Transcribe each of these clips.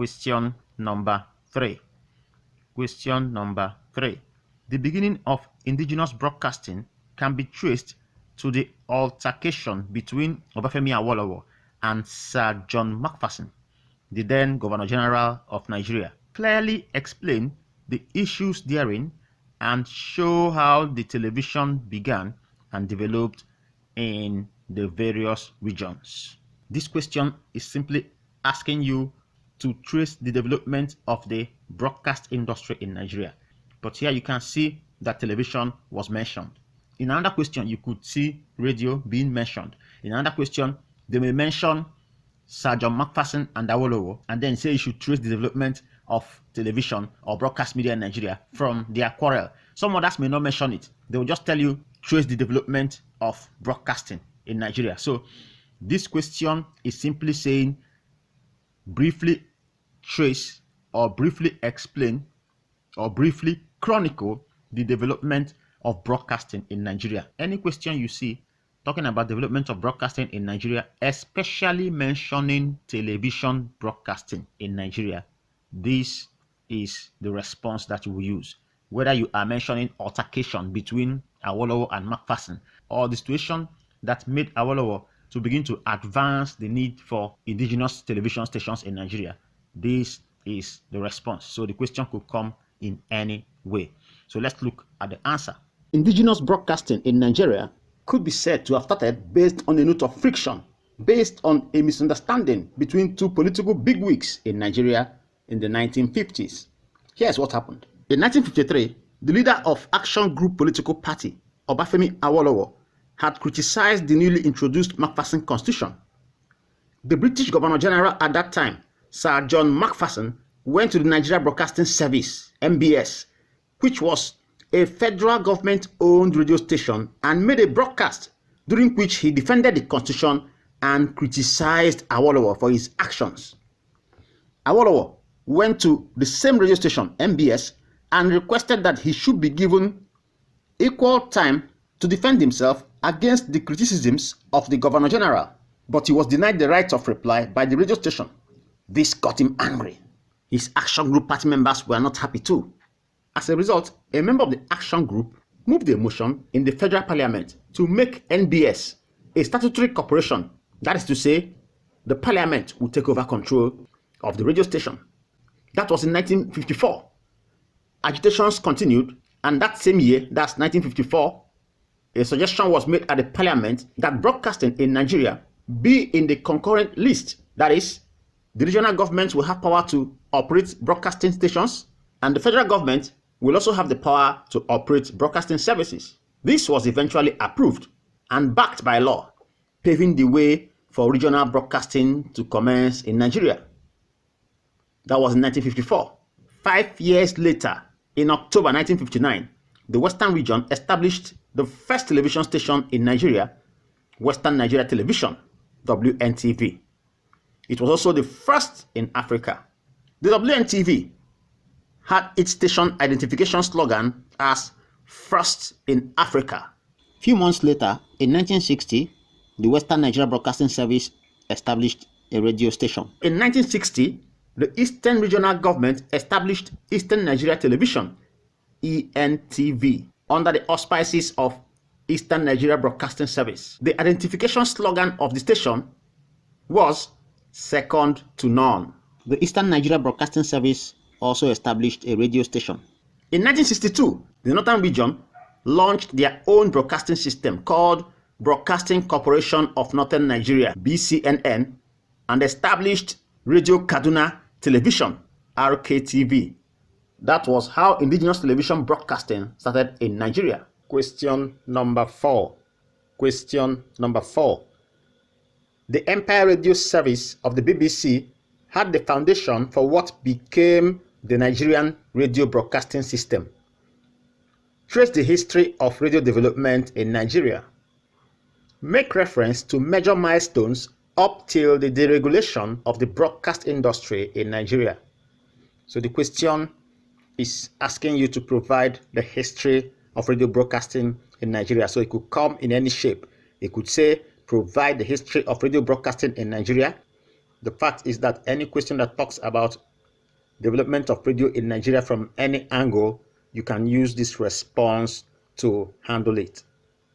Question number 3. Question number 3. The beginning of indigenous broadcasting can be traced to the altercation between Obafemi Awolowo and Sir John Macpherson, the then Governor General of Nigeria. Clearly explain the issues therein and show how the television began and developed in the various regions. This question is simply asking you to trace the development of the broadcast industry in Nigeria. But here you can see that television was mentioned. In another question, you could see radio being mentioned. In another question, they may mention Sir John Macpherson and Awolowo, and then say you should trace the development of television or broadcast media in Nigeria from their quarrel. Some others may not mention it. They will just tell you, trace the development of broadcasting in Nigeria. So this question is simply saying, briefly trace or briefly explain or briefly chronicle the development of broadcasting in Nigeria. Any question you see talking about development of broadcasting in Nigeria, especially mentioning television broadcasting in Nigeria, this is the response that you will use. Whether you are mentioning altercation between Awolowo and Macpherson, or the situation that made Awolowo to begin to advance the need for indigenous television stations in Nigeria, this is the response. So the question could come in any way. So let's look at the answer. Indigenous broadcasting in Nigeria could be said to have started based on a note of friction, based on a misunderstanding between two political bigwigs in Nigeria in the 1950s. Here's what happened. In 1953, the leader of Action Group political party, Obafemi Awolowo, had criticized the newly introduced Macpherson Constitution. The British Governor General at that time, Sir John Macpherson, went to the Nigeria Broadcasting Service, NBS, which was a federal government-owned radio station, and made a broadcast during which he defended the Constitution and criticized Awolowo for his actions. Awolowo went to the same radio station, NBS, and requested that he should be given equal time to defend himself against the criticisms of the Governor General, but he was denied the right of reply by the radio station. This got him angry. His Action Group party members were not happy too. As a result, a member of the Action Group moved a motion in the Federal Parliament to make NBS a statutory corporation. That is to say, the Parliament would take over control of the radio station. That was in 1954. Agitations continued, and that same year, that's 1954, a suggestion was made at the Parliament that broadcasting in Nigeria be in the concurrent list. That is, the regional governments will have power to operate broadcasting stations, and the federal government will also have the power to operate broadcasting services. This was eventually approved and backed by law, paving the way for regional broadcasting to commence in Nigeria. That was in 1954. 5 years later, in October 1959, the Western region established the first television station in Nigeria, Western Nigeria Television, WNTV. It was also the first in Africa. The WNTV had its station identification slogan as First in Africa. A few months later, in 1960, the Western Nigeria Broadcasting Service established a radio station. In 1960, the Eastern Regional Government established Eastern Nigeria Television, ENTV, under the auspices of Eastern Nigeria Broadcasting Service. The identification slogan of the station was second to none. The Eastern Nigeria Broadcasting Service also established a radio station. In 1962, the Northern Region launched their own broadcasting system called Broadcasting Corporation of Northern Nigeria, BCNN, and established Radio Kaduna Television, RKTV. That was how indigenous television broadcasting started in Nigeria. Question number 4. Question number 4. The Empire Radio Service of the BBC had the foundation for what became the Nigerian radio broadcasting system. Trace the history of radio development in Nigeria. Make reference to major milestones up till the deregulation of the broadcast industry in Nigeria. So the question is asking you to provide the history of radio broadcasting in Nigeria. So it could come in any shape. It could say, provide the history of radio broadcasting in Nigeria. The fact is that any question that talks about development of radio in Nigeria from any angle, you can use this response to handle it.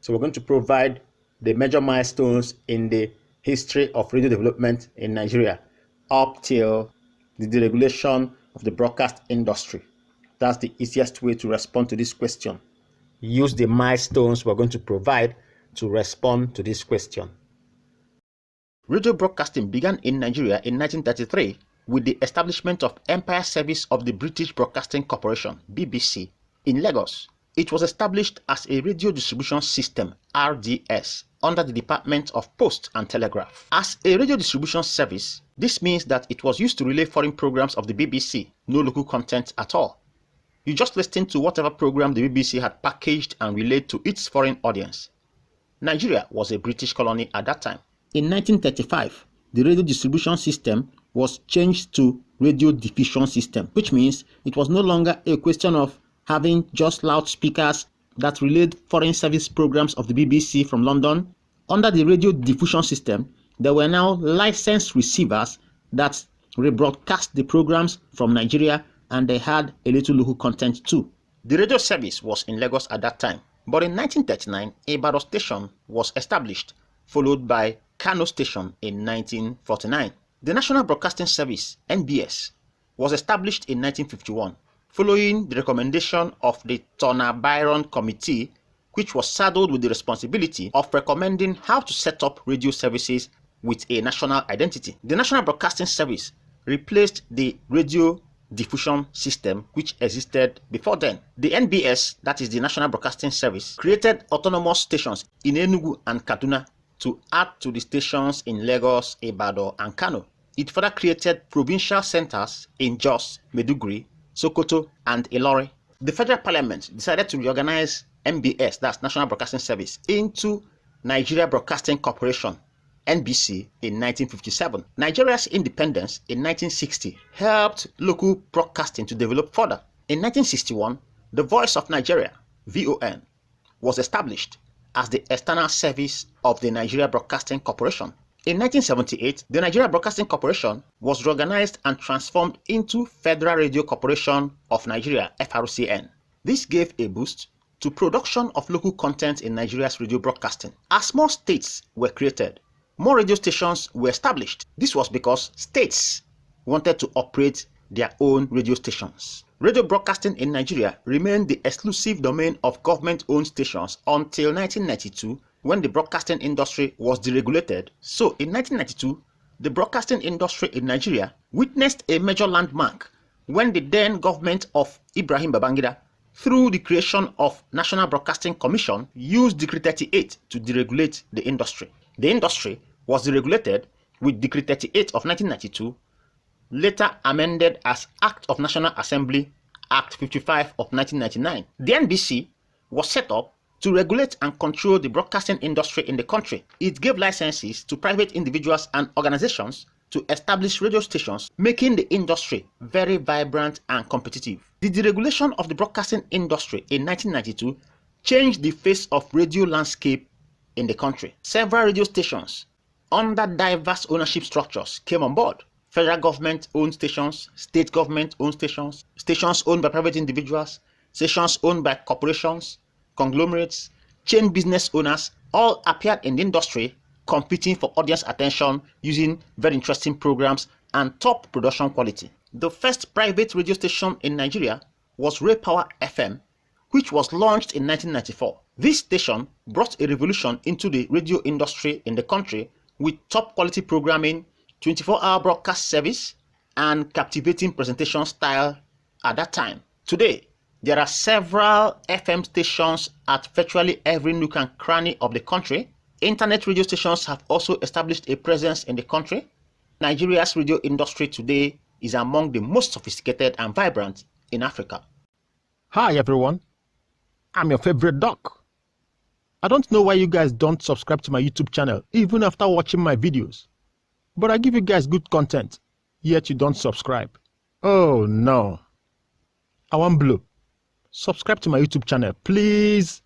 So we're going to provide the major milestones in the history of radio development in Nigeria up till the deregulation of the broadcast industry. That's the easiest way to respond to this question. Use the milestones we're going to provide to respond to this question. Radio broadcasting began in Nigeria in 1933 with the establishment of Empire Service of the British Broadcasting Corporation (BBC) in Lagos. It was established as a radio distribution system (RDS) under the Department of Post and Telegraph. As a radio distribution service, this means that it was used to relay foreign programs of the BBC, no local content at all. You just listened to whatever program the BBC had packaged and relayed to its foreign audience. Nigeria was a British colony at that time. In 1935, the radio distribution system was changed to radio diffusion system, which means it was no longer a question of having just loudspeakers that relayed foreign service programs of the BBC from London. Under the radio diffusion system, there were now licensed receivers that rebroadcast the programs from Nigeria, and they had a little local content too. The radio service was in Lagos at that time, but in 1939, Ibadan station was established, followed by Kano station in 1949. The National Broadcasting Service, NBS, was established in 1951, following the recommendation of the Turner Byron Committee, which was saddled with the responsibility of recommending how to set up radio services with a national identity. The National Broadcasting Service replaced the radio diffusion system which existed before then. The NBS, that is the National Broadcasting Service, created autonomous stations in Enugu and Kaduna to add to the stations in Lagos, Ibadan, and Kano. It further created provincial centers in Jos, Maiduguri, Sokoto, and Ilori. The Federal Parliament decided to reorganize NBS, that's National Broadcasting Service, into Nigeria Broadcasting Corporation, NBC, in 1957. Nigeria's independence in 1960 helped local broadcasting to develop further. In 1961, the Voice of Nigeria, VON, was established as the external service of the Nigeria Broadcasting Corporation. In 1978, the Nigeria Broadcasting Corporation was reorganized and transformed into Federal Radio Corporation of Nigeria, FRCN. This gave a boost to production of local content in Nigeria's radio broadcasting. As more states were created, more radio stations were established. This was because states wanted to operate their own radio stations. Radio broadcasting in Nigeria remained the exclusive domain of government-owned stations until 1992, when the broadcasting industry was deregulated. So in 1992, the broadcasting industry in Nigeria witnessed a major landmark when the then government of Ibrahim Babangida, through the creation of National Broadcasting Commission, used Decree 38 to deregulate the industry. The industry was deregulated with Decree 38 of 1992, later amended as Act of National Assembly, Act 55 of 1999. The NBC was set up to regulate and control the broadcasting industry in the country. It gave licenses to private individuals and organizations to establish radio stations, making the industry very vibrant and competitive. The deregulation of the broadcasting industry in 1992 changed the face of radio landscape in the country. Several radio stations under diverse ownership structures came on board. Federal government-owned stations, state government-owned stations, stations owned by private individuals, stations owned by corporations, conglomerates, chain business owners, all appeared in the industry, competing for audience attention using very interesting programs and top production quality. The first private radio station in Nigeria was Ray Power FM, which was launched in 1994. This station brought a revolution into the radio industry in the country with top quality programming, 24-hour broadcast service, and captivating presentation style at that time. Today, there are several FM stations at virtually every nook and cranny of the country. Internet radio stations have also established a presence in the country. Nigeria's radio industry today is among the most sophisticated and vibrant in Africa. Hi everyone, I'm your favorite doc. I don't know why you guys don't subscribe to my YouTube channel even after watching my videos. But I give you guys good content, yet you don't subscribe. Oh no. I want blue. Subscribe to my YouTube channel, please.